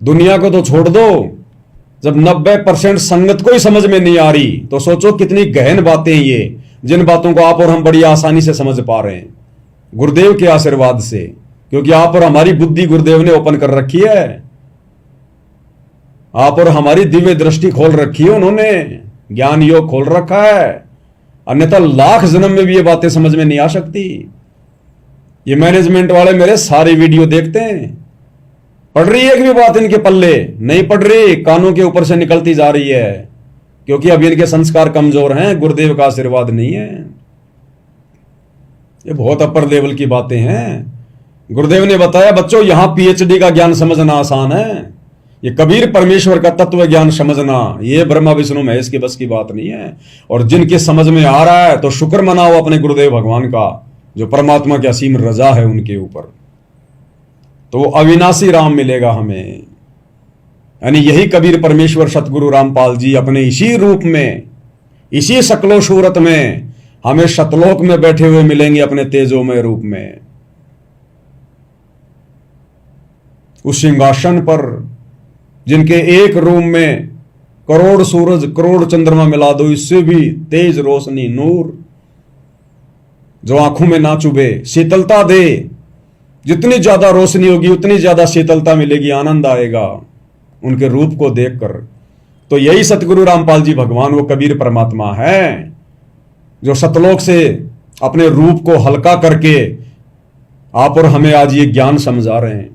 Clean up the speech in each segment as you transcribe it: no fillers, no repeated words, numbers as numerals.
दुनिया को तो छोड़ दो, जब 90% संगत को ही समझ में नहीं आ रही तो सोचो कितनी गहन बातें ये, जिन बातों को आप और हम बड़ी आसानी से समझ पा रहे हैं गुरुदेव के आशीर्वाद से, क्योंकि आप और हमारी बुद्धि गुरुदेव ने ओपन कर रखी है, आप और हमारी दिव्य दृष्टि खोल रखी है उन्होंने, ज्ञान योग खोल रखा है। अन्यथा लाख जन्म में भी ये बातें समझ में नहीं आ सकती। ये मैनेजमेंट वाले मेरे सारे वीडियो देखते हैं, पढ़ रही है एक भी बात इनके पल्ले नहीं पढ़ रही, कानों के ऊपर से निकलती जा रही है, क्योंकि अभी इनके संस्कार कमजोर हैं, गुरुदेव का आशीर्वाद नहीं है। ये बहुत अपर लेवल की बातें हैं। गुरुदेव ने बताया बच्चों यहां पीएचडी का ज्ञान समझना आसान है, ये कबीर परमेश्वर का तत्व ज्ञान समझना ये ब्रह्मा विष्णु महेश की बस की बात नहीं है। और जिनके समझ में आ रहा है तो शुक्र मनाओ अपने गुरुदेव भगवान का, जो परमात्मा की असीम रजा है उनके ऊपर, तो वो अविनाशी राम मिलेगा हमें। यानी यही कबीर परमेश्वर सतगुरु रामपाल जी अपने इसी रूप में, इसी शकलो सूरत में हमें शतलोक में बैठे हुए मिलेंगे अपने तेजोमय रूप में, उस सिंहासन पर जिनके एक रूम में करोड़ सूरज करोड़ चंद्रमा मिला दो, इससे भी तेज रोशनी नूर, जो आंखों में ना चुभे, शीतलता दे। जितनी ज्यादा रोशनी होगी उतनी ज्यादा शीतलता मिलेगी, आनंद आएगा उनके रूप को देखकर। तो यही सतगुरु रामपाल जी भगवान, वो कबीर परमात्मा है जो सतलोक से अपने रूप को हल्का करके आप और हमें आज ये ज्ञान समझा रहे हैं,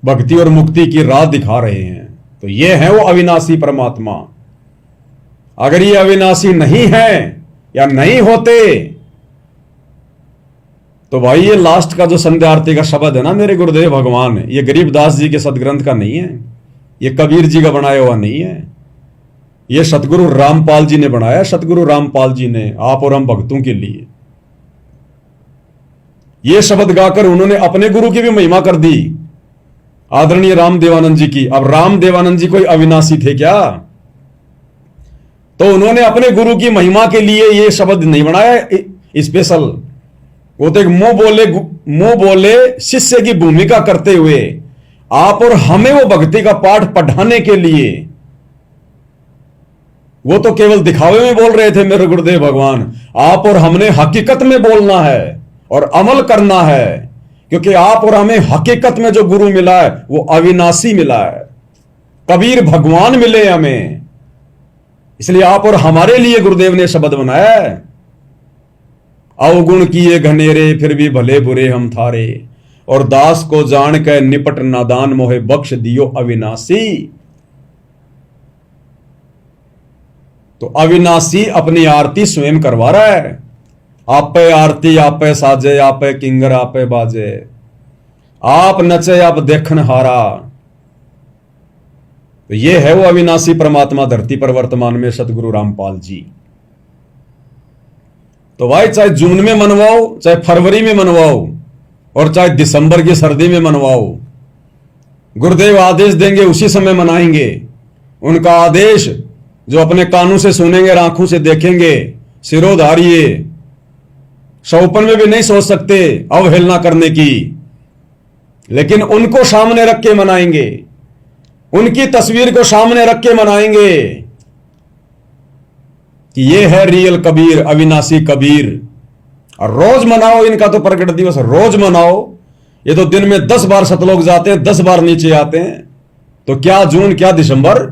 भक्ति और मुक्ति की राह दिखा रहे हैं। तो ये है वो अविनाशी परमात्मा। अगर ये अविनाशी नहीं है या नहीं होते तो भाई ये लास्ट का जो संध्या आरती का शब्द है ना मेरे गुरुदेव भगवान, ये गरीबदास जी के सदग्रंथ का नहीं है, ये कबीर जी का बनाया हुआ नहीं है, ये सतगुरु रामपाल जी ने बनाया। सतगुरु रामपाल जी ने आप और हम भक्तों के लिए ये शब्द गाकर उन्होंने अपने गुरु की भी महिमा कर दी, आदरणीय राम देवानंद जी की। अब राम देवानंद जी कोई अविनाशी थे क्या? तो उन्होंने अपने गुरु की महिमा के लिए ये शब्द नहीं बनाया स्पेशल, वो तो एक मुंह बोले शिष्य की भूमिका करते हुए आप और हमें वो भक्ति का पाठ पढ़ाने के लिए, वो तो केवल दिखावे में बोल रहे थे मेरे गुरुदेव भगवान। आप और हमने हकीकत में बोलना है और अमल करना है, क्योंकि आप और हमें हकीकत में जो गुरु मिला है वो अविनाशी मिला है, कबीर भगवान मिले हमें। इसलिए आप और हमारे लिए गुरुदेव ने शब्द बनाया है, अवगुण किए घनेरे फिर भी भले बुरे हम थारे, और दास को जान के निपट नादान मोहे बख्श दियो अविनाशी। तो अविनाशी अपनी आरती स्वयं करवा रहा है। आपे आरती आपे साजे, आपे किंगर आपे बाजे, आप नचे आप देखन हारा। तो ये है वो अविनाशी परमात्मा धरती पर वर्तमान में सतगुरु रामपाल जी। तो भाई चाहे जून में मनवाओ, चाहे फरवरी में मनवाओ, और चाहे दिसंबर की सर्दी में मनवाओ, गुरुदेव आदेश देंगे उसी समय मनाएंगे। उनका आदेश जो अपने कानों से सुनेंगे और आंखों से देखेंगे, सिरोधारिये, सौपन में भी नहीं सोच सकते अवहेलना करने की, लेकिन उनको सामने रख के मनाएंगे, उनकी तस्वीर को सामने रख के मनाएंगे कि ये है रियल कबीर, अविनाशी कबीर। और रोज मनाओ इनका तो प्रकट दिवस, रोज मनाओ। ये तो दिन में 10 बार सतलोक जाते हैं, 10 बार नीचे आते हैं, तो क्या जून क्या दिसंबर।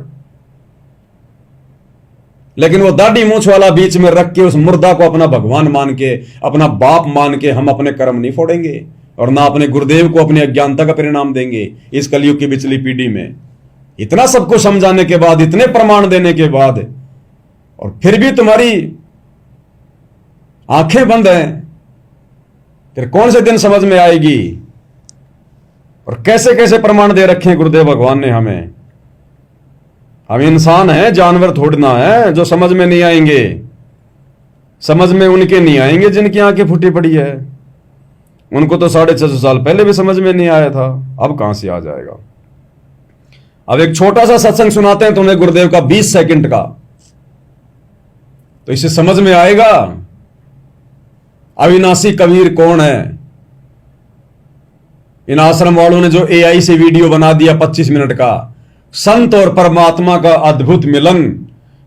लेकिन वो दाढ़ी मूछ वाला बीच में रख के उस मुर्दा को अपना भगवान मान के, अपना बाप मान के हम अपने कर्म नहीं फोड़ेंगे, और ना अपने गुरुदेव को अपनी अज्ञानता का परिणाम देंगे इस कलयुग की पिछली पीढ़ी में। इतना सबको समझाने के बाद, इतने प्रमाण देने के बाद, और फिर भी तुम्हारी आंखें बंद हैं, फिर कौन से दिन समझ में आएगी। और कैसे कैसे प्रमाण दे रखे हैं गुरुदेव भगवान ने हमें। हम इंसान हैं, जानवर थोड़ी ना है जो समझ में नहीं आएंगे। समझ में उनके नहीं आएंगे जिनकी आंखें फूटी पड़ी है। उनको तो 650 साल पहले भी समझ में नहीं आया था, अब कहां से आ जाएगा। अब एक छोटा सा सत्संग सुनाते हैं तुम्हें गुरुदेव का 20 सेकंड का, तो इसे समझ में आएगा अविनाशी कबीर कौन है। इन आश्रम वालों ने जो एआई से वीडियो बना दिया 25 मिनट का, संत और परमात्मा का अद्भुत मिलन,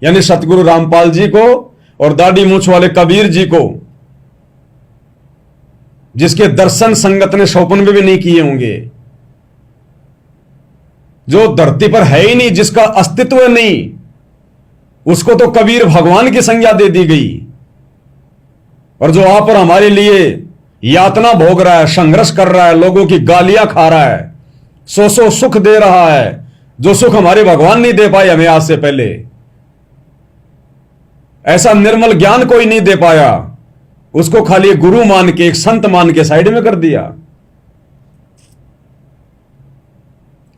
यानी सतगुरु रामपाल जी को और दाढ़ी मूछ वाले कबीर जी को, जिसके दर्शन संगत ने स्वप्न में भी नहीं किए होंगे, जो धरती पर है ही नहीं, जिसका अस्तित्व नहीं, उसको तो कबीर भगवान की संज्ञा दे दी गई। और जो वहां पर हमारे लिए यातना भोग रहा है, संघर्ष कर रहा है, लोगों की गालियां खा रहा है, सौ सुख दे रहा है, जो सुख हमारे भगवान नहीं दे पाए हमें आज से पहले, ऐसा निर्मल ज्ञान कोई नहीं दे पाया, उसको खाली एक गुरु मान के, एक संत मान के साइड में कर दिया।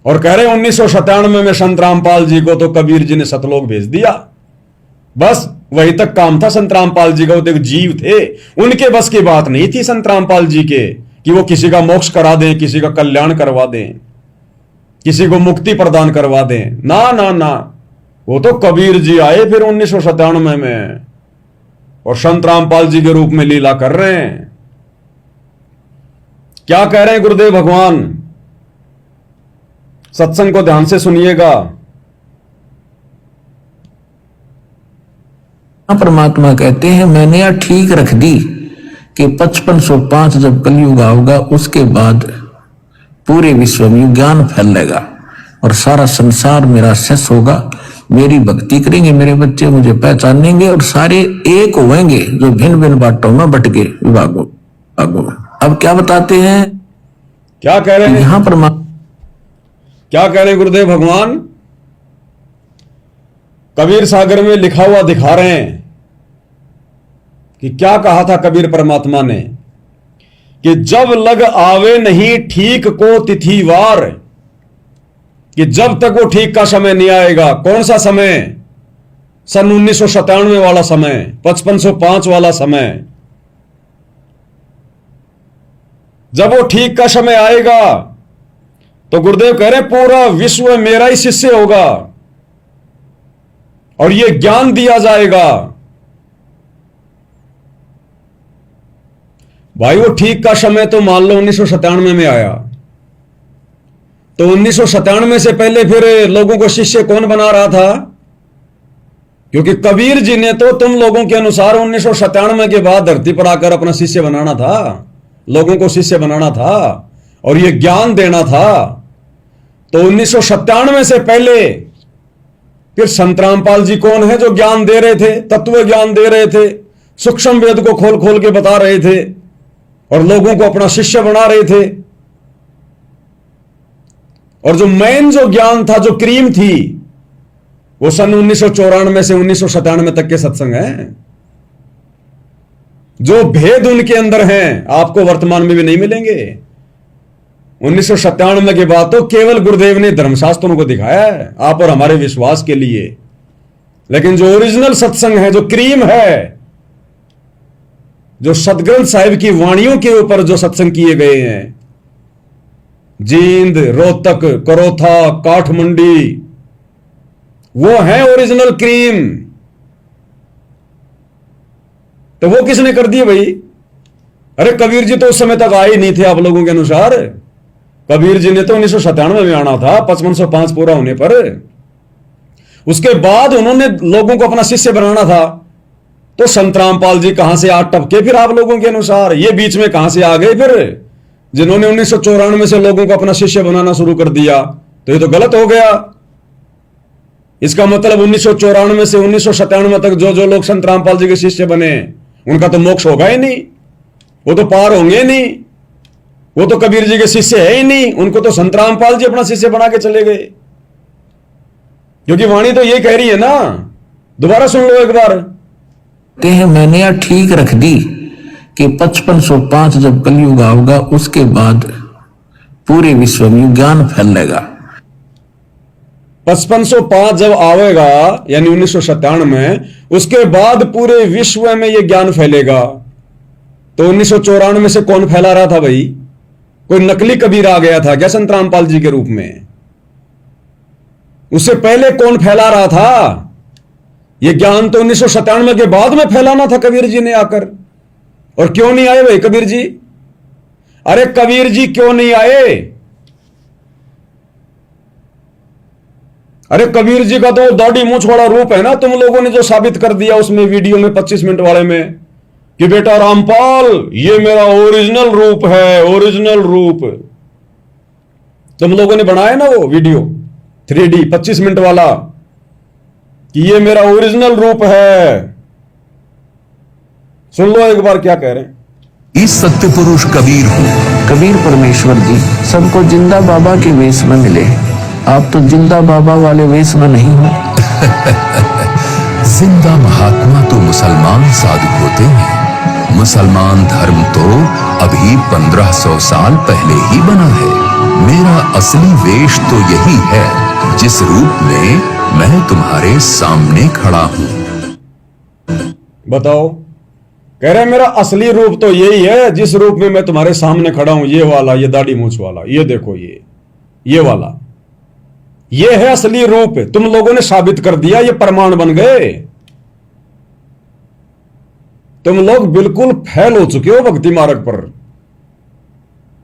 और कह रहे 1997 में संत रामपाल जी को तो कबीर जी ने सतलोक भेज दिया। बस वही तक काम था संत रामपाल जी का। वो एक जीव थे, उनके बस की बात नहीं थी संत रामपाल जी के कि वो किसी का मोक्ष करा दें, किसी का कल्याण करवा दें, किसी को मुक्ति प्रदान करवा दें। ना ना ना, वो तो कबीर जी आए फिर 1997 में और संत रामपाल जी के रूप में लीला कर रहे हैं। क्या कह रहे हैं गुरुदेव भगवान, सत्संग को ध्यान से सुनिएगा। परमात्मा कहते हैं मैंने यह ठीक रख दी कि 5505 जब कलयुग आओगा उसके बाद पूरे विश्व में ज्ञान फैलेगा और सारा संसार मेरा शेष होगा। मेरी भक्ति करेंगे मेरे बच्चे, मुझे पहचानेंगे और सारे एक होंगे जो भिन्न भिन्न बाटों में बटके विभागों। अब क्या बताते हैं, क्या कह रहे हैं यहां पर क्या कह रहे हैं गुरुदेव भगवान? कबीर सागर में लिखा हुआ दिखा रहे हैं कि क्या कहा था कबीर परमात्मा ने कि जब लग आवे नहीं ठीक को तिथिवार, कि जब तक वो ठीक का समय नहीं आएगा। कौन सा समय? सन 1997 वाला समय, 5505 वाला समय। जब वो ठीक का समय आएगा तो गुरुदेव कह रहे पूरा विश्व मेरा ही शिष्य होगा और ये ज्ञान दिया जाएगा। भाई वो ठीक का समय तो मान लो 1997 में आया, तो 1997 से पहले फिर लोगों को शिष्य कौन बना रहा था? क्योंकि कबीर जी ने तो तुम लोगों के अनुसार 1997 के बाद धरती पर आकर अपना शिष्य बनाना था, लोगों को शिष्य बनाना था और ये ज्ञान देना था। तो 1997 से पहले फिर संत रामपाल जी कौन है जो ज्ञान दे रहे थे, तत्व ज्ञान दे रहे थे, सूक्ष्म वेद को खोल खोल के बता रहे थे और लोगों को अपना शिष्य बना रहे थे। और जो मेन जो ज्ञान था, जो क्रीम थी, वो सन 1994 से 1997 तक के सत्संग हैं। जो भेद उनके अंदर हैं आपको वर्तमान में भी नहीं मिलेंगे। 1997 के बाद तो केवल गुरुदेव ने धर्मशास्त्रों को दिखाया है आप और हमारे विश्वास के लिए, लेकिन जो ओरिजिनल सत्संग है, जो क्रीम है, जो सतग्रंथ साहिब की वाणियों के ऊपर जो सत्संग किए गए हैं, जींद, रोहतक, करोथा, काठमंडी, वो है ओरिजिनल क्रीम। तो वो किसने कर दिए भाई? अरे कबीर जी तो उस समय तक आए ही नहीं थे आप लोगों के अनुसार। कबीर जी ने तो 1997 में आना था 5505 पूरा होने पर। उसके बाद उन्होंने लोगों को अपना शिष्य बनाना था। तो संत रामपाल जी कहां से आ टपके फिर आप लोगों के अनुसार? ये बीच में कहां से आ गए फिर, जिन्होंने 1994 से लोगों को अपना शिष्य बनाना शुरू कर दिया? तो ये तो गलत हो गया। इसका मतलब 1994 से 1997 तक जो जो लोग संत रामपाल जी के शिष्य बने उनका तो मोक्ष होगा ही नहीं, वो तो पार होंगे नहीं, वो तो कबीर जी के शिष्य है ही नहीं। उनको तो संत रामपाल जी अपना शिष्य बना के चले गए। क्योंकि वाणी तो ये कह रही है ना, दोबारा सुन लो एक बार। कहते हैं मैंने यह ठीक रख दी कि 5505 जब कलयुग आओगा उसके बाद पूरे विश्व में ज्ञान फैलेगा। 5505 जब आवेगा यानी 1997 में, उसके बाद पूरे विश्व में यह ज्ञान फैलेगा। तो 1994 से कौन फैला रहा था भाई? कोई नकली कबीर आ गया था क्या संत रामपाल जी के रूप में? उससे पहले कौन फैला रहा था? यह ज्ञान तो 1997 के बाद में फैलाना था कबीर जी ने आकर। और क्यों नहीं आए भाई कबीर जी? अरे कबीर जी क्यों नहीं आए? अरे कबीर जी का तो दाढ़ी मूंछ वाला रूप है ना, तुम लोगों ने जो साबित कर दिया उसमें वीडियो में 25 मिनट वाले में कि बेटा रामपाल ये मेरा ओरिजिनल रूप है, ओरिजिनल रूप। तुम लोगों ने बनाया ना वो वीडियो 3D 25 मिनट वाला कि ये मेरा ओरिजिनल रूप है। सुन लो एक बार क्या कह रहे हैं। इस सत्य पुरुष कबीर हूँ। कबीर परमेश्वर जी सबको जिंदा बाबा के वेश में मिले, आप तो जिंदा बाबा वाले वेश में नहीं हो। जिंदा महात्मा तो मुसलमान साधु होते हैं। मुसलमान धर्म तो अभी 1500 साल पहले ही बना है। मेरा असली वेश तो यही है जिस रूप में मैं तुम्हारे सामने खड़ा हूँ। बताओ, कह रहे मेरा असली रूप तो यही है जिस रूप में मैं तुम्हारे सामने खड़ा हूं, ये वाला, ये दाढ़ी मूंछ वाला, ये देखो, ये वाला, ये है असली रूप। तुम लोगों ने साबित कर दिया, ये प्रमाण बन गए। तुम लोग बिल्कुल फेल हो चुके हो भक्ति मार्ग पर,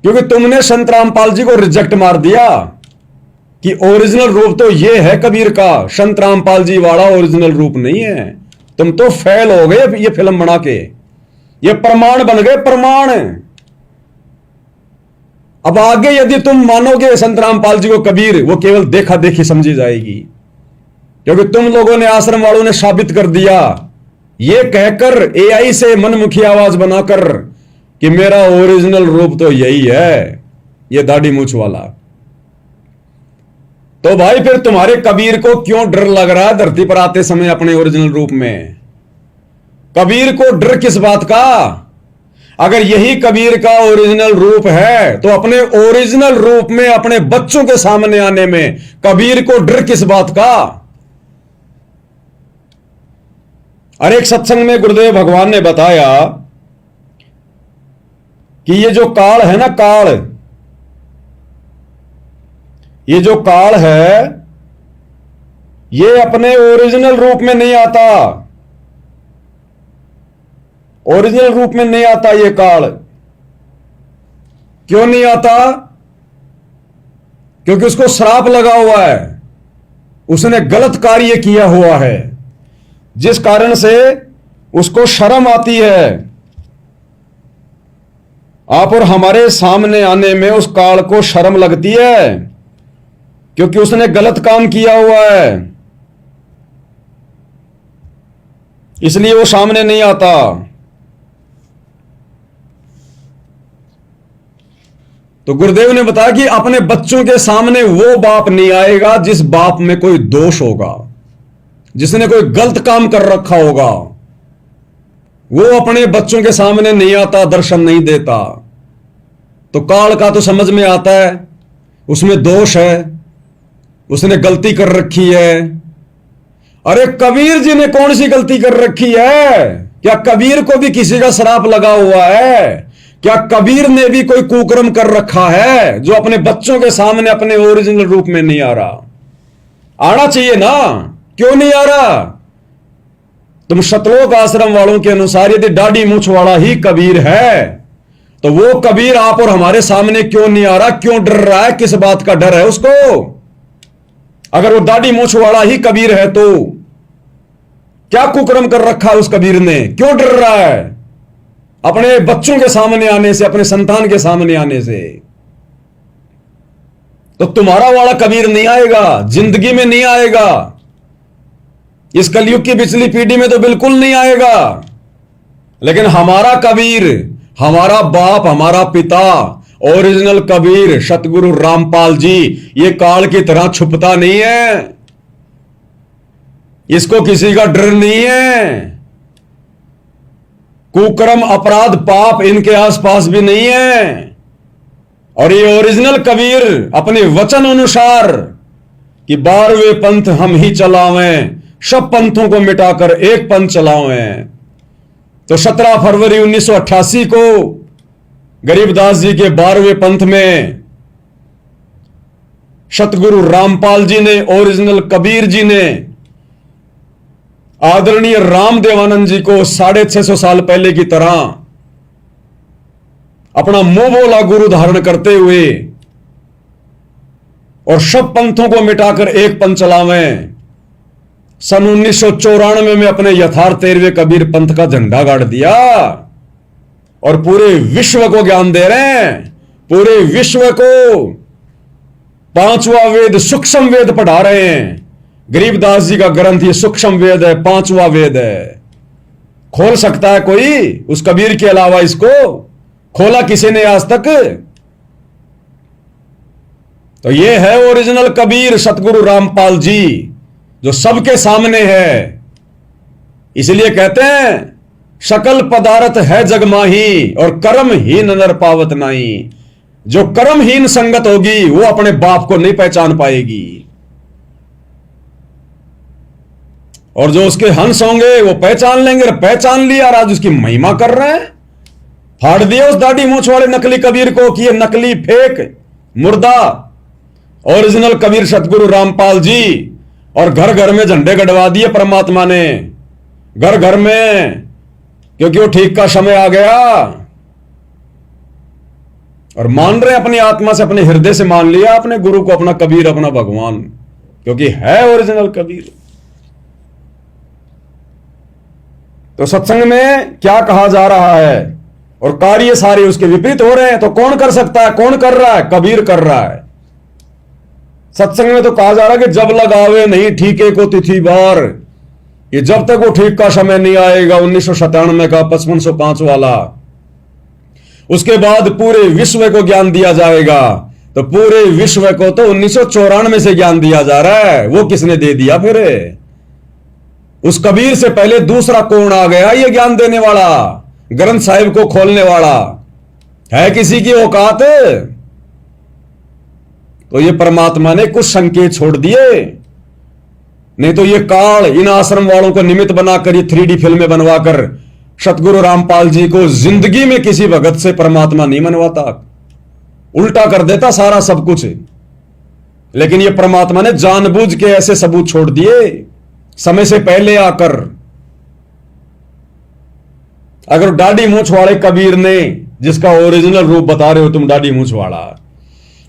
क्योंकि तुमने संत रामपाल जी को रिजेक्ट मार दिया कि ओरिजिनल रूप तो ये है कबीर का, संत रामपाल जी वाला ओरिजिनल रूप नहीं है। तुम तो फेल हो गए ये फिल्म बना के, ये प्रमाण बन गए, प्रमाण। अब आगे यदि तुम मानोगे संत रामपाल जी को कबीर, वो केवल देखा देखी समझी जाएगी, क्योंकि तुम लोगों ने, आश्रम वालों ने साबित कर दिया, ये कहकर एआई से मनमुखी आवाज बनाकर कि मेरा ओरिजिनल रूप तो यही है, ये दाढ़ी मूंछ वाला। तो भाई फिर तुम्हारे कबीर को क्यों डर लग रहा है धरती पर आते समय अपने ओरिजिनल रूप में? कबीर को डर किस बात का? अगर यही कबीर का ओरिजिनल रूप है तो अपने ओरिजिनल रूप में अपने बच्चों के सामने आने में कबीर को डर किस बात का? अरे एक सत्संग में गुरुदेव भगवान ने बताया कि ये जो काल है ना, काल, ये जो काल है ये अपने ओरिजिनल रूप में नहीं आता, ओरिजिनल रूप में नहीं आता ये काल। क्यों नहीं आता? क्योंकि उसको श्राप लगा हुआ है, उसने गलत कार्य किया हुआ है, जिस कारण से उसको शर्म आती है आप और हमारे सामने आने में। उस काल को शर्म लगती है क्योंकि उसने गलत काम किया हुआ है, इसलिए वो सामने नहीं आता। तो गुरुदेव ने बताया कि अपने बच्चों के सामने वो बाप नहीं आएगा जिस बाप में कोई दोष होगा, जिसने कोई गलत काम कर रखा होगा, वो अपने बच्चों के सामने नहीं आता, दर्शन नहीं देता। तो काल का तो समझ में आता है उसमें दोष है, उसने गलती कर रखी है। अरे कबीर जी ने कौन सी गलती कर रखी है? क्या कबीर को भी किसी का श्राप लगा हुआ है? क्या कबीर ने भी कोई कुकर्म कर रखा है जो अपने बच्चों के सामने अपने ओरिजिनल रूप में नहीं आ रहा? आना चाहिए ना, क्यों नहीं आ रहा? तुम शतलोक आश्रम वालों के अनुसार यदि दाढ़ी मूंछ वाला ही कबीर है तो वो कबीर आप और हमारे सामने क्यों नहीं आ रहा? क्यों डर रहा है? किस बात का डर है उसको? अगर वो दाढ़ी मूंछ वाला ही कबीर है तो क्या कुकर्म कर रखा उस कबीर ने? क्यों डर रहा है अपने बच्चों के सामने आने से, अपने संतान के सामने आने से? तो तुम्हारा वाला कबीर नहीं आएगा, जिंदगी में नहीं आएगा, इस कलयुग की पिछली पीढ़ी में तो बिल्कुल नहीं आएगा। लेकिन हमारा कबीर, हमारा बाप, हमारा पिता, ओरिजिनल कबीर सतगुरु रामपाल जी, ये काल की तरह छुपता नहीं है, इसको किसी का डर नहीं है। कुकर्म, अपराध, पाप इनके आसपास भी नहीं है। और ये ओरिजिनल कबीर अपने वचन अनुसार कि 12वें पंथ हम ही चलावें, सब पंथों को मिटाकर एक पंथ चलावें। तो 17 फरवरी 1988 को गरीबदास जी के 12वें पंथ में सतगुरु रामपाल जी ने, ओरिजिनल कबीर जी ने आदरणीय रामदेवानंद जी को 650 साल पहले की तरह अपना मुंह बोला गुरु धारण करते हुए और सब पंथों को मिटाकर एक पंथ चलावें। सन 1994 में अपने यथार्थ 13वें कबीर पंथ का झंडा गाड़ दिया और पूरे विश्व को ज्ञान दे रहे हैं। पूरे विश्व को पांचवा वेद सूक्ष्म वेद पढ़ा रहे हैं। गरीबदास जी का ग्रंथ ये सूक्ष्म वेद है, पांचवा वेद है। खोल सकता है कोई उस कबीर के अलावा? इसको खोला किसी ने आज तक? तो ये है ओरिजिनल कबीर सतगुरु रामपाल जी, जो सबके सामने है। इसलिए कहते हैं सकल पदार्थ है जग माही और कर्महीन नर पावत नाही। जो कर्महीन संगत होगी वो अपने बाप को नहीं पहचान पाएगी, और जो उसके हंस होंगे वो पहचान लेंगे। पहचान लिया और आज उसकी महिमा कर रहे हैं। फाड़ दिया उस दाढ़ी मूंछ वाले नकली कबीर को कि ये नकली फेक मुर्दा ओरिजिनल कबीर सतगुरु रामपाल जी। और घर घर में झंडे गड़वा दिए परमात्मा ने, घर घर में, क्योंकि वो ठीक का समय आ गया। और मान रहे अपनी आत्मा से, अपने हृदय से मान लिया अपने गुरु को अपना कबीर, अपना भगवान, क्योंकि है ओरिजिनल कबीर। तो सत्संग में क्या कहा जा रहा है और कार्य सारे उसके विपरीत हो रहे हैं। तो कौन कर सकता है? कौन कर रहा है? कबीर कर रहा है। सत्संग में तो कहा जा रहा है कि जब लगावे नहीं ठीके को तिथि बार, ये जब तक वो ठीक का समय नहीं आएगा 1997 का 5505 वाला, उसके बाद पूरे विश्व को ज्ञान दिया जाएगा। तो पूरे विश्व को तो 1994 से ज्ञान दिया जा रहा है। वो किसने दे दिया? फिर उस कबीर से पहले दूसरा कौन आ गया ये ज्ञान देने वाला, ग्रंथ साहिब को खोलने वाला? है किसी की औकात? तो ये परमात्मा ने कुछ संकेत छोड़ दिए, नहीं तो ये काल इन आश्रम वालों को निमित्त बनाकर ये 3D फिल्में बनवाकर सतगुरु रामपाल जी को जिंदगी में किसी भगत से परमात्मा नहीं मनवाता, उल्टा कर देता सारा सब कुछ। लेकिन ये परमात्मा ने जानबूझ के ऐसे सबूत छोड़ दिए समय से पहले आकर। अगर दाढ़ी मूंछ वाले कबीर ने, जिसका ओरिजिनल रूप बता रहे हो तुम दाढ़ी मूंछ वाला,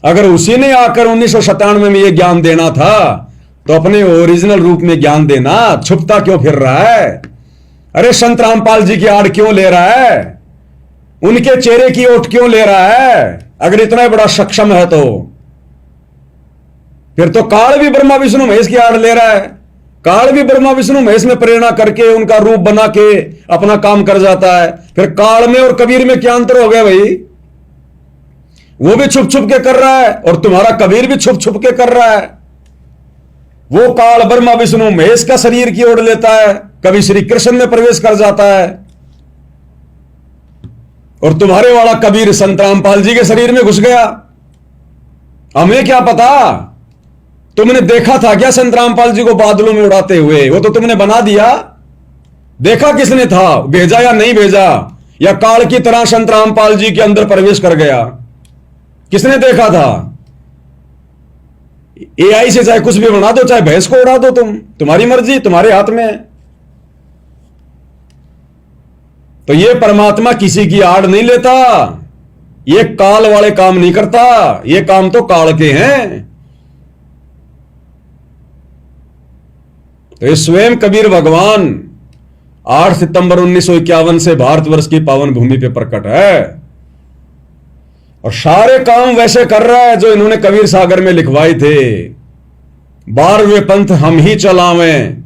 अगर उसी ने आकर 1997 में ये ज्ञान देना था तो अपने ओरिजिनल रूप में ज्ञान देना, छुपता क्यों फिर रहा है? अरे संत रामपाल जी की आड़ क्यों ले रहा है? उनके चेहरे की ओट क्यों ले रहा है? अगर इतना बड़ा सक्षम है तो फिर तो काल भी ब्रह्मा विष्णु महेश की आड़ ले रहा है। काल भी ब्रह्मा विष्णु महेश में प्रेरणा करके उनका रूप बना के अपना काम कर जाता है। फिर काल में और कबीर में क्या अंतर हो गया भाई? वो भी छुप छुप के कर रहा है और तुम्हारा कबीर भी छुप छुप के कर रहा है। वो काल ब्रह्मा विष्णु महेश का शरीर की ओर लेता है, कभी श्री कृष्ण में प्रवेश कर जाता है, और तुम्हारे वाला कबीर संत रामपाल जी के शरीर में घुस गया। हमें क्या पता? तुमने देखा था क्या संत रामपाल जी को बादलों में उड़ाते हुए? वो तो तुमने बना दिया। देखा किसने था? भेजा या नहीं भेजा? या काल की तरह संत रामपाल जी के अंदर प्रवेश कर गया? किसने देखा था? AI से चाहे कुछ भी बना दो, चाहे भैंस को उड़ा दो, तुम्हारी मर्जी, तुम्हारे हाथ में है। तो ये परमात्मा किसी की आड़ नहीं लेता, ये काल वाले काम नहीं करता, ये काम तो काल के हैं। तो ये स्वयं कबीर भगवान 8 सितंबर 1951 से भारतवर्ष की पावन भूमि पे प्रकट है और सारे काम वैसे कर रहा है जो इन्होंने कबीर सागर में लिखवाए थे। 12वें पंथ हम ही चलावें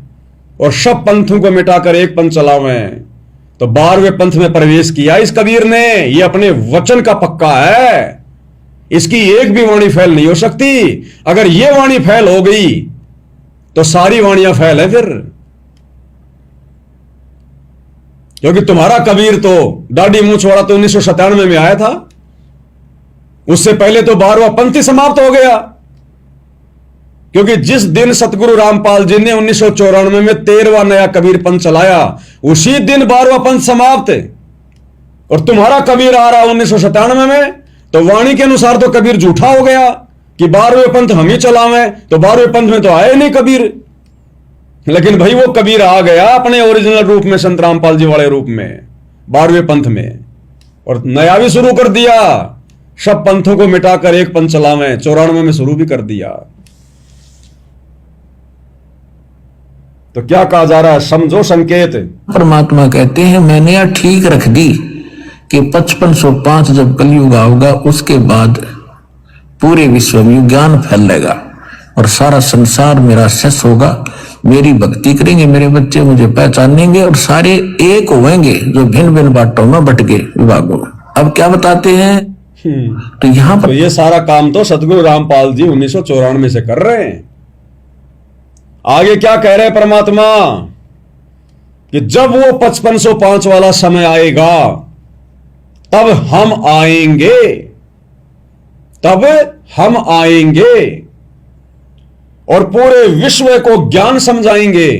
और सब पंथों को मिटाकर एक पंथ चलावें। तो 12वें पंथ में प्रवेश किया इस कबीर ने। ये अपने वचन का पक्का है, इसकी एक भी वाणी फैल नहीं हो सकती। अगर ये वाणी फैल हो गई तो सारी वाणियां फैल है फिर, क्योंकि तुम्हारा कबीर तो दाढ़ी मूंछ वाला तो 1997 में आया था। उससे पहले तो 12वां पंथ ही समाप्त हो गया, क्योंकि जिस दिन सतगुरु रामपाल जी ने 1994 में 13वां नया कबीर पंथ चलाया, उसी दिन 12वां पंथ समाप्त। और तुम्हारा कबीर आ रहा 1997 में, तो वाणी के अनुसार तो कबीर झूठा हो गया कि 12वें पंथ हम ही चलावें। तो 12वें पंथ में तो आए नहीं कबीर, लेकिन भाई वो कबीर आ गया अपने ओरिजिनल रूप में, संत रामपाल जी वाले रूप में, 12वें पंथ में। और नया भी शुरू कर दिया, सब पंथों को मिटाकर एक पंथ चलावें, 94 में शुरू भी कर दिया। तो क्या कहा जा रहा है, समझो संकेत। परमात्मा कहते हैं मैंने यह ठीक रख दी कि 5505 जब कलयुग आओगा उसके बाद पूरे विश्व में ज्ञान फैलेगा और सारा संसार मेरा शेष होगा, मेरी भक्ति करेंगे, मेरे बच्चे मुझे पहचानेंगे और सारे एक होंगे जो भिन्न भिन्न बाटों में बट गए विभागों में। अब क्या बताते हैं, तो यहां पर तो ये सारा काम तो सतगुरु रामपाल जी 1994 से कर रहे हैं। आगे क्या कह रहे हैं परमात्मा कि जब वो 5505 वाला समय आएगा तब हम आएंगे, तब हम आएंगे और पूरे विश्व को ज्ञान समझाएंगे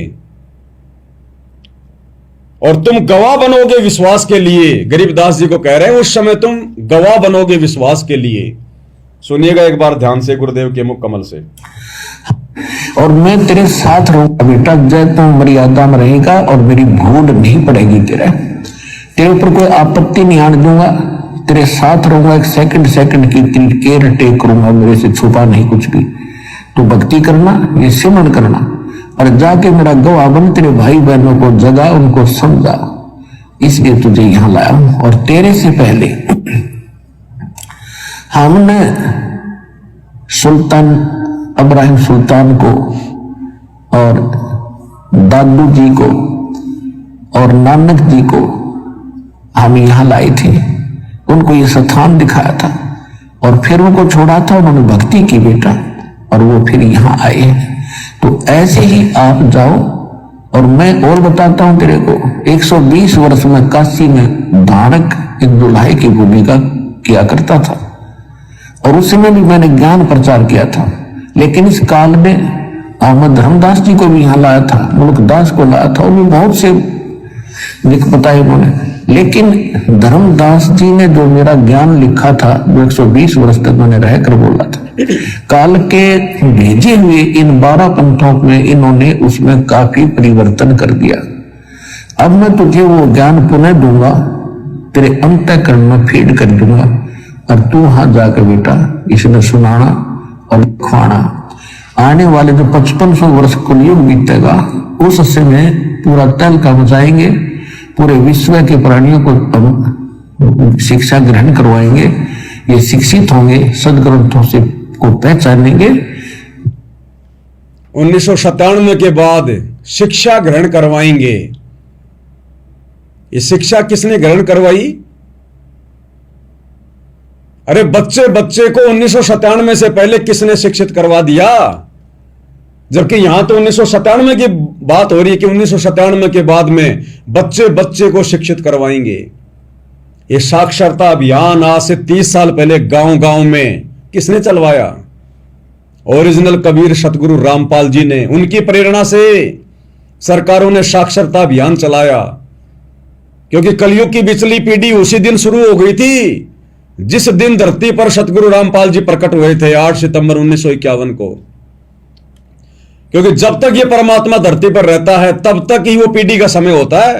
और तुम गवाह बनोगे विश्वास के लिए। गरीबदास जी को कह रहे हैं उस समय तुम गवाह बनोगे विश्वास के लिए। सुनिएगा एक बार ध्यान से गुरुदेव के मुख कमल से। और मैं तेरे साथ रहूंगा बेटा, जब तू मर्यादा में रहेगा और मेरी भूल नहीं पड़ेगी, तेरे ऊपर कोई आपत्ति नहीं आने दूंगा, तेरे साथ रहूंगा, एक सेकंड सेकंड की तेरी केयर टेक करूंगा, मेरे से छुपा नहीं कुछ भी। तो भक्ति करना, ये सिमरन करना और जाके मेरा गवाह बन, तेरे भाई बहनों को जगा, उनको समझा, इसलिए तुझे यहां लाया हूं। और तेरे से पहले हमने सुल्तान इब्राहिम सुल्तान को और दादू जी को और नानक जी को हम यहां लाए थे, उनको ये स्थान दिखाया था और फिर उनको छोड़ा था, उन्होंने भक्ति की बेटा और वो फिर यहां आए। तो ऐसे ही आप जाओ। और मैं और बताता हूं तेरे को, 120 वर्ष में काशी में धारक एक दुल्हाई की भूमिका किया करता था और उस समय भी मैंने ज्ञान प्रचार किया था। लेकिन इस काल में अहमद धर्मदास जी को भी यहां लाया था, मुल्कदास को लाया था और भी बहुत से लिख बताए उन्होंने। लेकिन धर्मदास जी ने जो मेरा ज्ञान लिखा था, जो 120 वर्ष तक मैंने रहकर बोला था, काल के भेजे हुए इन 12 पंथों में इन्होंने उसमें काफी परिवर्तन कर दिया। अब मैं तुझे वो ज्ञान पुनः दूंगा, तेरे अंतःकरण में फीड कर दूंगा और तू वहां जाकर बेटा इसने सुनाना और लिखवाना। आने वाले जो 5500 वर्ष कलयुग बीतेगा उस समय पूरा तहलका मचाएंगे, पूरे विश्व के प्राणियों को हम शिक्षा ग्रहण करवाएंगे, ये शिक्षित होंगे, सदग्रंथों से को पहचानेंगे। 1997 के बाद शिक्षा ग्रहण करवाएंगे। ये शिक्षा किसने ग्रहण करवाई? अरे बच्चे बच्चे को 1997 से पहले किसने शिक्षित करवा दिया? जबकि यहां तो 1997 की बात हो रही है कि 1997 के बाद में बच्चे बच्चे को शिक्षित करवाएंगे। ये साक्षरता अभियान आज से 30 साल पहले गांव गांव में किसने चलवाया? ओरिजिनल कबीर सतगुरु रामपाल जी ने, उनकी प्रेरणा से सरकारों ने साक्षरता अभियान चलाया। क्योंकि कलयुग की बिचली पीढ़ी उसी दिन शुरू हो गई थी जिस दिन धरती पर सतगुरु रामपाल जी प्रकट हुए थे, 8 सितंबर 1951 को। क्योंकि जब तक ये परमात्मा धरती पर रहता है तब तक ही वो पीढ़ी का समय होता है।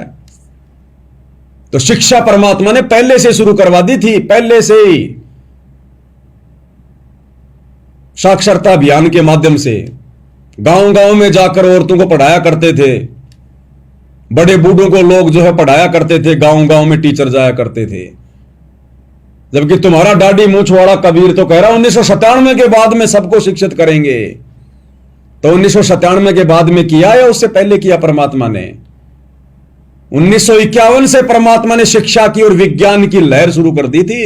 तो शिक्षा परमात्मा ने पहले से शुरू करवा दी थी, पहले से ही साक्षरता अभियान के माध्यम से गांव गांव में जाकर औरतों को पढ़ाया करते थे, बड़े बूढ़ों को लोग जो है पढ़ाया करते थे, गांव गांव में टीचर जाया करते थे। जबकि तुम्हारा डाडी मूंछवाड़ा कबीर तो कह रहा 1997 के बाद में सबको शिक्षित करेंगे। तो 1997 के बाद में किया या उससे पहले किया परमात्मा ने? 1951 से परमात्मा ने शिक्षा की और विज्ञान की लहर शुरू कर दी थी।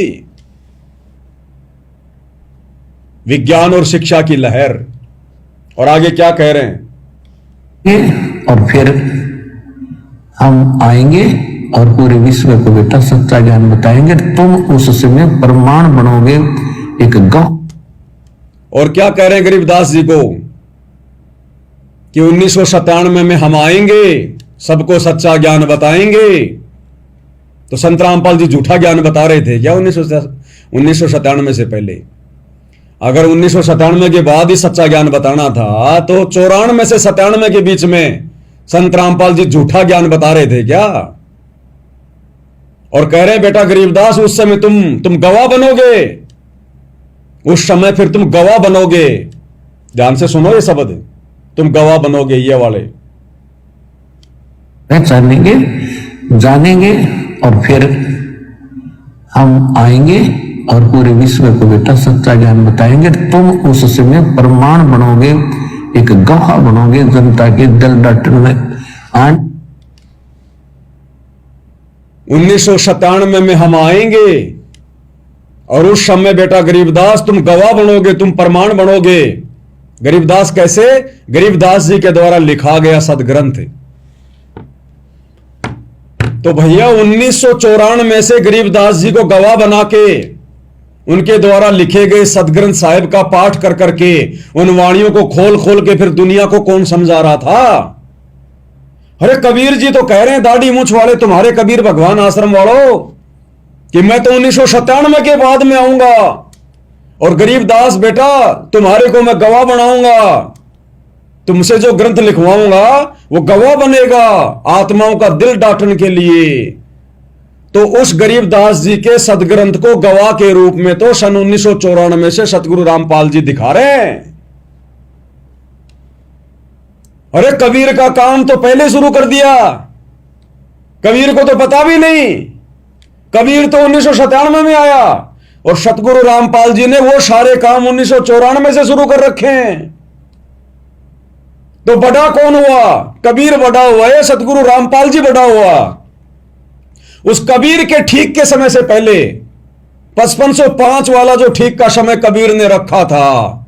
विज्ञान और शिक्षा की लहर। और आगे क्या कह रहे हैं? और फिर हम आएंगे और पूरे विश्व को बेटा सच्चा ज्ञान बताएंगे, तुम उस समय प्रमाण बनोगे एक गौ। और क्या कह रहे हैं गरीबदास जी को कि 1997 में हम आएंगे, सबको सच्चा ज्ञान बताएंगे। तो संत रामपाल जी झूठा ज्ञान बता रहे थे क्या 1997 से पहले? अगर 1997 के बाद ही सच्चा ज्ञान बताना था तो 94 से 97 के बीच में संत रामपाल जी झूठा ज्ञान बता रहे थे क्या? और कह रहे हैं बेटा गरीबदास उस समय तुम गवाह बनोगे, उस समय फिर तुम गवाह बनोगे। ध्यान से सुनो ये शब्द, तुम गवाह बनोगे, ये वाले पहचानेंगे, जानेंगे और फिर हम आएंगे और पूरे विश्व को बेटा सच्चा ज्ञान बताएंगे। तुम उस समय प्रमाण बनोगे, एक गवाह बनोगे जनता के दिल डटने। 1997 में हम आएंगे और उस समय बेटा गरीबदास तुम गवाह बनोगे, तुम प्रमाण बनोगे। गरीबदास कैसे? गरीबदास जी के द्वारा लिखा गया सदग्रंथ। तो भैया 1994 से गरीबदास जी को गवाह बना के उनके द्वारा लिखे गए सदग्रंथ साहिब का पाठ कर करके उन वाणियों को खोल खोल के फिर दुनिया को कौन समझा रहा था? अरे कबीर जी तो कह रहे हैं दाढ़ी मूंछ वाले, तुम्हारे कबीर भगवान आश्रम वालों, कि मैं तो 1997 के बाद में आऊंगा और गरीबदास बेटा तुम्हारे को मैं गवाह बनाऊंगा, तुमसे जो ग्रंथ लिखवाऊंगा वो गवाह बनेगा आत्माओं का दिल डांटने के लिए। तो उस गरीबदास जी के सदग्रंथ को गवाह के रूप में तो सन 1994 से सतगुरु रामपाल जी दिखा रहे हैं। अरे कबीर का काम तो पहले शुरू कर दिया, कबीर को तो पता भी नहीं। कबीर तो 1997 में आया और सतगुरु रामपाल जी ने वो सारे काम 1994 से शुरू कर रखे हैं। तो बड़ा कौन हुआ? कबीर बड़ा हुआ है, सतगुरु रामपाल जी बड़ा हुआ। उस कबीर के ठीक के समय से पहले 5505 वाला जो ठीक का समय कबीर ने रखा था,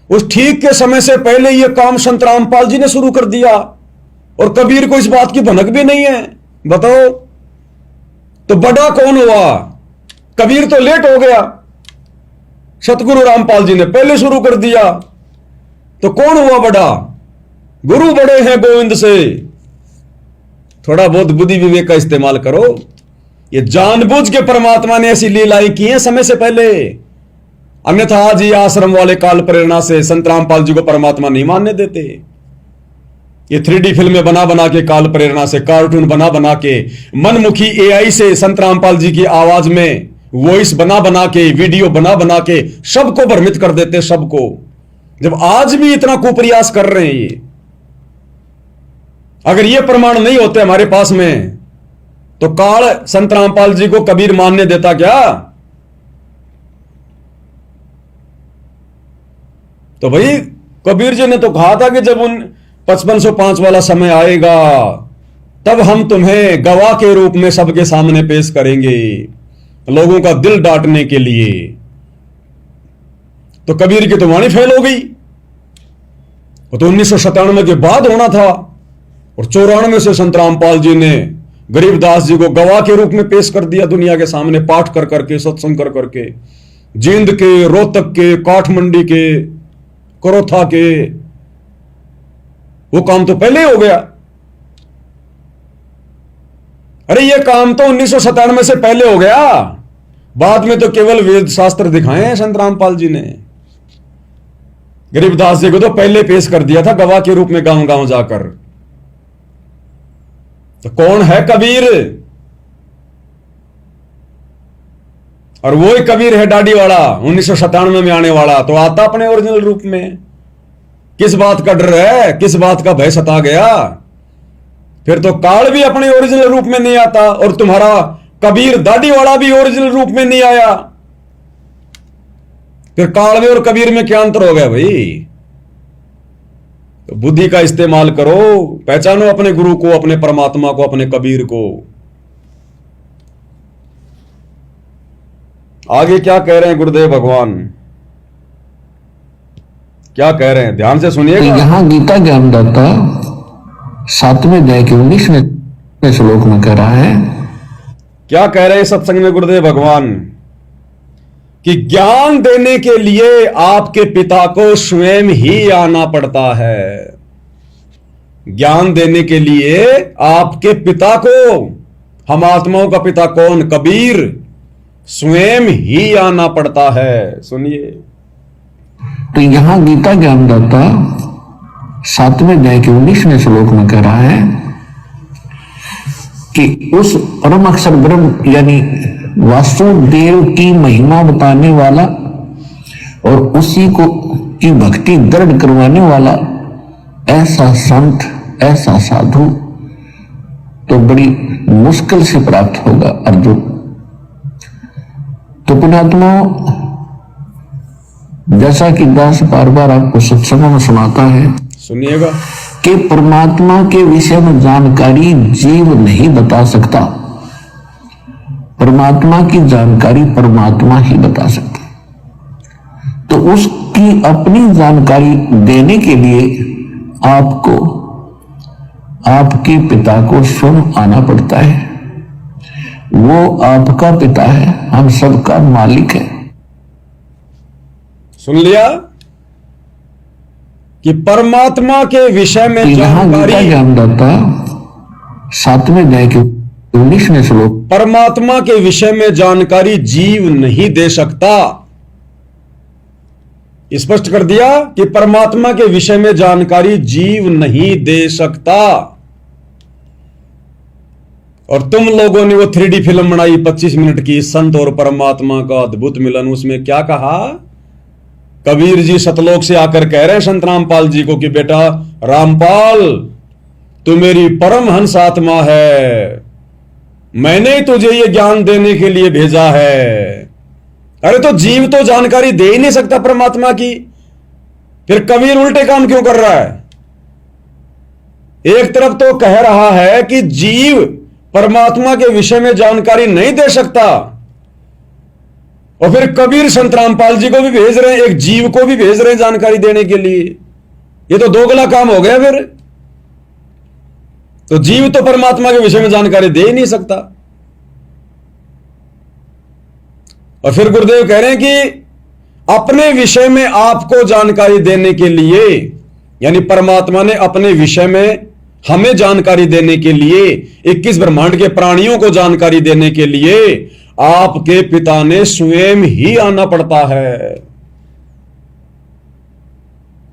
उस ठीक के समय से पहले यह काम संत रामपाल जी ने शुरू कर दिया और कबीर को इस बात की भनक भी नहीं है। बताओ तो बड़ा कौन हुआ? कबीर तो लेट हो गया, सतगुरु रामपाल जी ने पहले शुरू कर दिया। तो कौन हुआ बड़ा? गुरु बड़े हैं गोविंद से। थोड़ा बहुत बुद्धि विवेक का इस्तेमाल करो। ये जानबूझ के परमात्मा ने ऐसी लीलाएं की हैं समय से पहले, अन्यथा आज ये आश्रम वाले काल प्रेरणा से संत रामपाल जी को परमात्मा नहीं मानने देते। ये 3D फिल्में बना बना के काल प्रेरणा से, कार्टून बना बना के, मनमुखी AI से संत रामपाल जी की आवाज में वॉइस बना बना के, वीडियो बना बना के सबको भ्रमित कर देते, सबको। जब आज भी इतना कुप्रयास कर रहे हैं ये, अगर ये प्रमाण नहीं होते हमारे पास में तो काल संत रामपाल जी को कबीर मानने देता क्या? तो भाई कबीर जी ने तो कहा था कि जब उन 5505 वाला समय आएगा तब हम तुम्हें गवाह के रूप में सबके सामने पेश करेंगे, लोगों का दिल डांटने के लिए। तो कबीर की तो वाणी फेल हो गई। वो तो 1997 के बाद होना था और 94 से संत रामपाल जी ने गरीबदास जी को गवाह के रूप में पेश कर दिया दुनिया के सामने, पाठ कर करके, सत्संग कर करके। जींद के, रोहतक के, काठमंडी के, करोथा के, वो काम तो पहले हो गया। अरे ये काम तो 1997 से पहले हो गया, बाद में तो केवल वेद शास्त्र दिखाए हैं संत रामपाल जी ने। गरीबदास जी को तो पहले पेश कर दिया था गवाह के रूप में गांव गांव जाकर। तो कौन है कबीर? और वो ही कबीर है दाढ़ी वाला 1997 में आने वाला। तो आता अपने ओरिजिनल रूप में। किस बात का डर है, किस बात का भय सता गया? फिर तो काल भी अपने ओरिजिनल रूप में नहीं आता और तुम्हारा कबीर दाढ़ी वाला भी ओरिजिनल रूप में नहीं आया। फिर काल में और कबीर में क्या अंतर हो गया भाई? तो बुद्धि का इस्तेमाल करो, पहचानो अपने गुरु को, अपने परमात्मा को, अपने कबीर को। आगे क्या कह रहे हैं गुरुदेव भगवान, क्या कह रहे हैं? ध्यान से सुनिएगा। तो यहां गीता ज्ञानदाता 7वें अध्याय के 19वें श्लोक में कह रहा है, क्या कह रहे हैं सत्संग में गुरुदेव भगवान? कि ज्ञान देने के लिए आपके पिता को स्वयं ही आना पड़ता है। ज्ञान देने के लिए आपके पिता को, हम आत्माओं का पिता कौन? कबीर, स्वयं ही आना पड़ता है। सुनिए, तो यहां गीता ज्ञानदाता 7वें अध्याय के 19वें श्लोक में कह रहा है, कि उस परम अक्षर ब्रह्म यानी वासुदेव की महिमा बताने वाला और उसी को की भक्ति दृढ़ करवाने वाला ऐसा संत, ऐसा साधु तो बड़ी मुश्किल से प्राप्त होगा अर्जुन। तो पुण्यात्मा, जैसा कि दास बार बार आपको सत्संग में सुनाता है, सुनिएगा, कि परमात्मा के विषय में जानकारी जीव नहीं बता सकता, परमात्मा की जानकारी परमात्मा ही बता सकता। तो उसकी अपनी जानकारी देने के लिए आपको आपके पिता को स्वयं आना पड़ता है। वो आपका पिता है, हम सबका मालिक है। सुन लिया कि परमात्मा के विषय में यहां जानकारी, गीता ज्ञानदाता 7वें अध्याय के 19वें श्लोक, परमात्मा के विषय में जानकारी जीव नहीं दे सकता। स्पष्ट कर दिया कि परमात्मा के विषय में जानकारी जीव नहीं दे सकता। और तुम लोगों ने वो 3D फिल्म बनाई 25 मिनट की, संत और परमात्मा का अद्भुत मिलन, उसमें क्या कहा? कबीर जी सतलोक से आकर कह रहे हैं संत रामपाल जी को कि बेटा रामपाल, तू मेरी परमहंस आत्मा है, मैंने ही तुझे ये ज्ञान देने के लिए भेजा है। अरे तो जीव तो जानकारी दे ही नहीं सकता परमात्मा की, फिर कबीर उल्टे काम क्यों कर रहा है? एक तरफ तो कह रहा है कि जीव परमात्मा के विषय में जानकारी नहीं दे सकता, और फिर कबीर संत रामपाल जी को भी भेज रहे हैं, एक जीव को भी भेज रहे हैं जानकारी देने के लिए। ये तो दोगला काम हो गया फिर। तो जीव तो परमात्मा के विषय में जानकारी दे ही नहीं सकता। और फिर गुरुदेव कह रहे हैं कि अपने विषय में आपको जानकारी देने के लिए, यानी परमात्मा ने अपने विषय में हमें जानकारी देने के लिए, 21 ब्रह्मांड के प्राणियों को जानकारी देने के लिए आपके पिता ने स्वयं ही आना पड़ता है।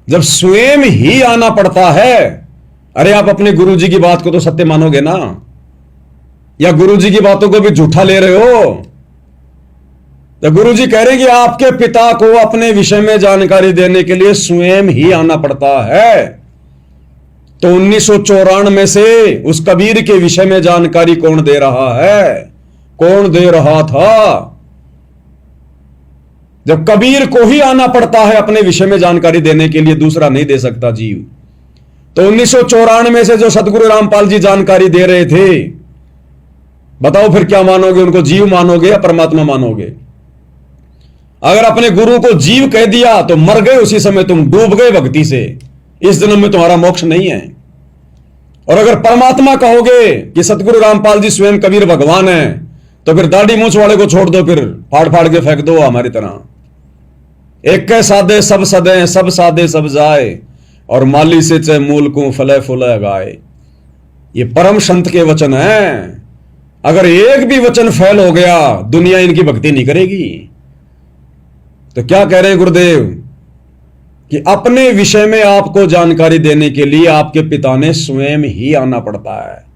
जब स्वयं ही आना पड़ता है, अरे आप अपने गुरुजी की बात को तो सत्य मानोगे ना, या गुरुजी की बातों को भी झूठा ले रहे हो? तो गुरुजी कह रहे हैं कि आपके पिता को अपने विषय में जानकारी देने के लिए स्वयं ही आना पड़ता है। तो 1994 से उस कबीर के विषय में जानकारी कौन दे रहा है? कौन दे रहा था? जब कबीर को ही आना पड़ता है अपने विषय में जानकारी देने के लिए, दूसरा नहीं दे सकता जीव। तो 1994 से जो सतगुरु रामपाल जी जानकारी दे रहे थे, बताओ फिर क्या मानोगे? उनको जीव मानोगे या परमात्मा मानोगे? अगर अपने गुरु को जीव कह दिया तो मर गए उसी समय, तुम डूब गए भक्ति से, इस जन्म में तुम्हारा मोक्ष नहीं है। और अगर परमात्मा कहोगे कि सतगुरु रामपाल जी स्वयं कबीर भगवान है, तो फिर दाढ़ी मूंछ वाले को छोड़ दो, फिर फाड़ फाड़ के फेंक दो हमारी तरह। एक के सादे सब सदे, सब सादे सब जाए, और माली से चे मूल को फले फुले गाए। ये परम संत के वचन हैं। अगर एक भी वचन फैल हो गया, दुनिया इनकी भक्ति नहीं करेगी। तो क्या कह रहे गुरुदेव कि अपने विषय में आपको जानकारी देने के लिए आपके पिता ने स्वयं ही आना पड़ता है।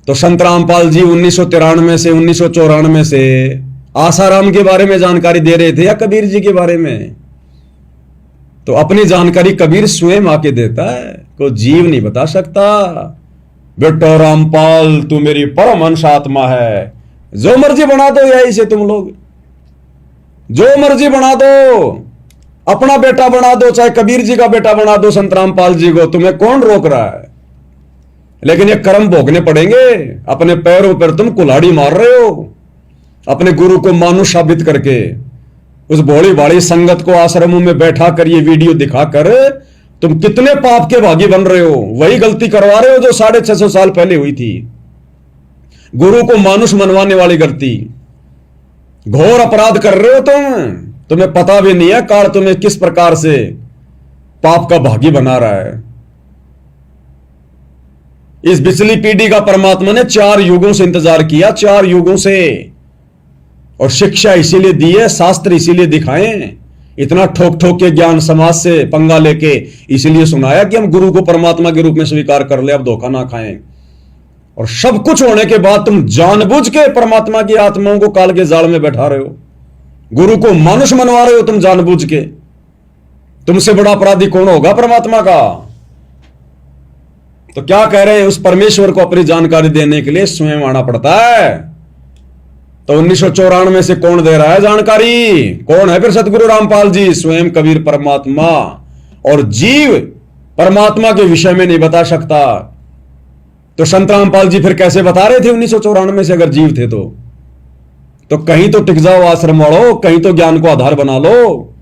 तो संत रामपाल जी 1993 से 1994 से आसाराम के बारे में जानकारी दे रहे थे या कबीर जी के बारे में? तो अपनी जानकारी कबीर स्वयं आके देता है, कोई जीव नहीं बता सकता। बेटा रामपाल, तू मेरी परमहंस आत्मा है, जो मर्जी बना दो यही से तुम लोग, जो मर्जी बना दो, अपना बेटा बना दो, चाहे कबीर जी का बेटा बना दो संत रामपाल जी को, तुम्हें कौन रोक रहा है? लेकिन ये कर्म भोगने पड़ेंगे। अपने पैरों पर तुम कुल्हाड़ी मार रहे हो, अपने गुरु को मानुष साबित करके। उस भोली भाली संगत को आश्रमों में बैठा कर ये वीडियो दिखाकर तुम कितने पाप के भागी बन रहे हो। वही गलती करवा रहे हो जो 650 साल पहले हुई थी, गुरु को मानुष मनवाने वाली गलती। घोर अपराध कर रहे हो तुम्हें पता भी नहीं है काल तुम्हें किस प्रकार से पाप का भागी बना रहा है। इस पिछली पीढ़ी का परमात्मा ने 4 युगों से इंतजार किया, 4 युगों से, और शिक्षा इसीलिए दी है, शास्त्र इसीलिए दिखाएं, इतना ठोक ठोक के ज्ञान समाज से पंगा लेके इसीलिए सुनाया कि हम गुरु को परमात्मा के रूप में स्वीकार कर ले, अब धोखा ना खाएं। और सब कुछ होने के बाद तुम जानबूझ के परमात्मा की आत्माओं को काल के जाल में बैठा रहे हो, गुरु को मानुष मनवा रहे हो तुम जानबूझ के। तुमसे बड़ा अपराधी कौन होगा परमात्मा का? तो क्या कह रहे हैं, उस परमेश्वर को अपनी जानकारी देने के लिए स्वयं आना पड़ता है। तो 1994 से कौन दे रहा है जानकारी? कौन है फिर? सतगुरु रामपाल जी, स्वयं कबीर परमात्मा। और जीव परमात्मा के विषय में नहीं बता सकता, तो संत रामपाल जी फिर कैसे बता रहे थे 1994 से, अगर जीव थे तो कहीं तो टिक जाओ आश्रम वालों, कहीं तो ज्ञान को आधार बना लो।